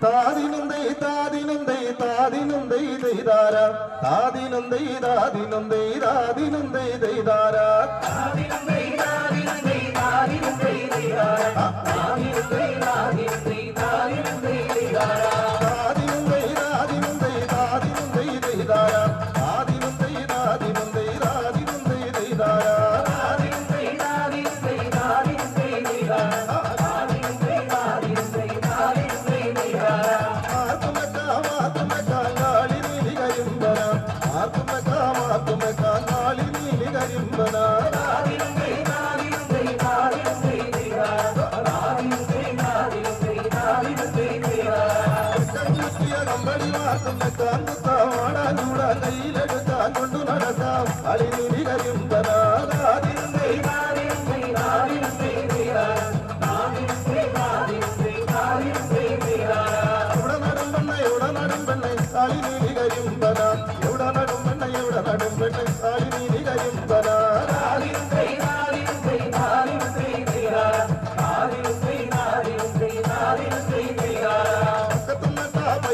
താദിനുന്തൈ താദിനുന്തൈ താദിനുന്തൈ ദൈദാര താദിനുന്തൈ താദിനുന്തൈ താദിനുന്തൈ ദൈദാര താദിനുന്തൈ താദിനുന്തൈ താദിനുന്തൈ ദൈദാര താദിനുന്തൈ താദിനുന്തൈ താദിനുന്തൈ ദൈദാര താദിനുന്തൈ താദിനുന്തൈ താദിനുന്തൈ ദൈദാര താദിനുന്തൈ താദിനുന്തൈ താദിനുന്തൈ ദൈദാര താദിനുന്തൈ താദിനുന്തൈ താദിനുന്തൈ ദൈദാര കൊണ്ടു നടക്കാം അളിനിരി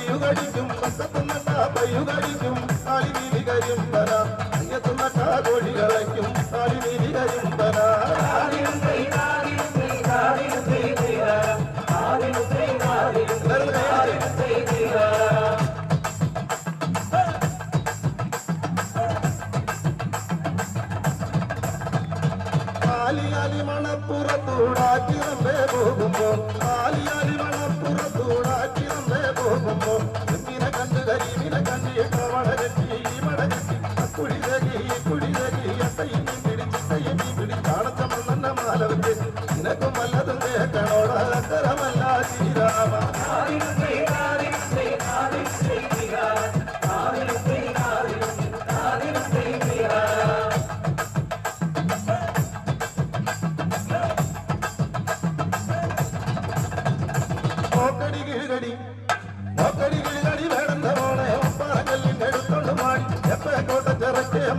പയ്യുകടിക്കും പയ്യുകടിക്കും അളിനിരി കരിമ്പന അയ്യത്തുന്നട്ട കോഴികളയ്ക്കും അളിനിരി കരിമ്പന ആലിയാലി മണപ്പുറത്തൂടാക്കിറമ്പേ പോകുമ്പോ ആലിയാലി മണപ്പുറത്തൂടാക്കിറമ്പേ പോകുമ്പോ ഇങ്ങനെ കണ്ടു കരിമിനെ കണ്ടിട്ട് മടകെട്ടി മടകെട്ടി കുടിതകി എത്തയും പിടിച്ചിട്ടയും പിടിച്ചാണത്ത മണ്ണെണ്ണ മാല വെച്ച് നിനക്കും വല്ലതും കേൾക്കണോടാ അത്തരമല്ല ശ്രീരാമ നോക്കടി കിളികടി വേടந்த മോളെ ഒപ്പാറക്കല്ലിന്റെ എടുത്തോണ്ട് മാടി എപ്പോഴോട്ടെ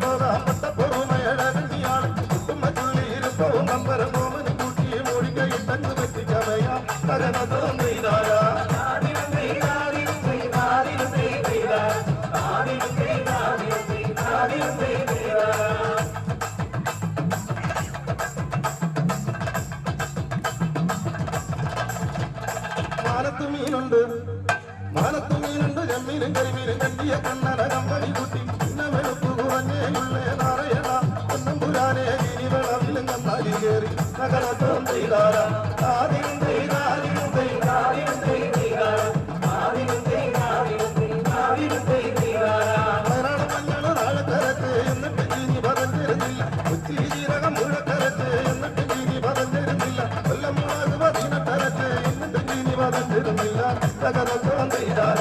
പോകാം പട്ടപ്പൊറുമയടകണ്ടിയാണ് കുട്ടുമ്മ ചുള്ളി ഇരുപ്പവും നമ്പരം മോമന് കൂട്ടി മൂടിക്കൈ തന്നു വെച്ചിക്കമയാം കരനതം നെയ്താരാ മാനത്തു മീനുണ്ട് ജമ്മീനും കരിമീനും കണ്ടിയ കണ്ണന കമ്പനി കുട്ടി പിന്നെ വെളുപ്പ് കുറഞ്ഞേയുള്ളേ നാറയണ ഒന്നും പുരാനേ ഇനി വെളവിലും കന്നാലി കയറി നഗരത്തോം ചെയ്താര മഞ്ഞള് നാഴക്കരത്ത് എന്നിട്ട് ചീനി പതഞ്ഞിരുന്നില്ല ഉച്ചി ജീരകം മുഴക്കരത്ത് എന്നിട്ട് ചീനി പതഞ്ഞിരുന്നില്ല കൊല്ലം മുളക് പതിനെട്ടരത്ത് എന്നിട്ട് ചീനി പതഞ്ഞിരുന്നില്ല നഗരത്തോം ചെയ്താര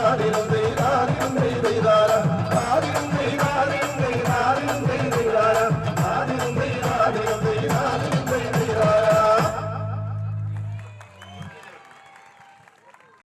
ആദിനും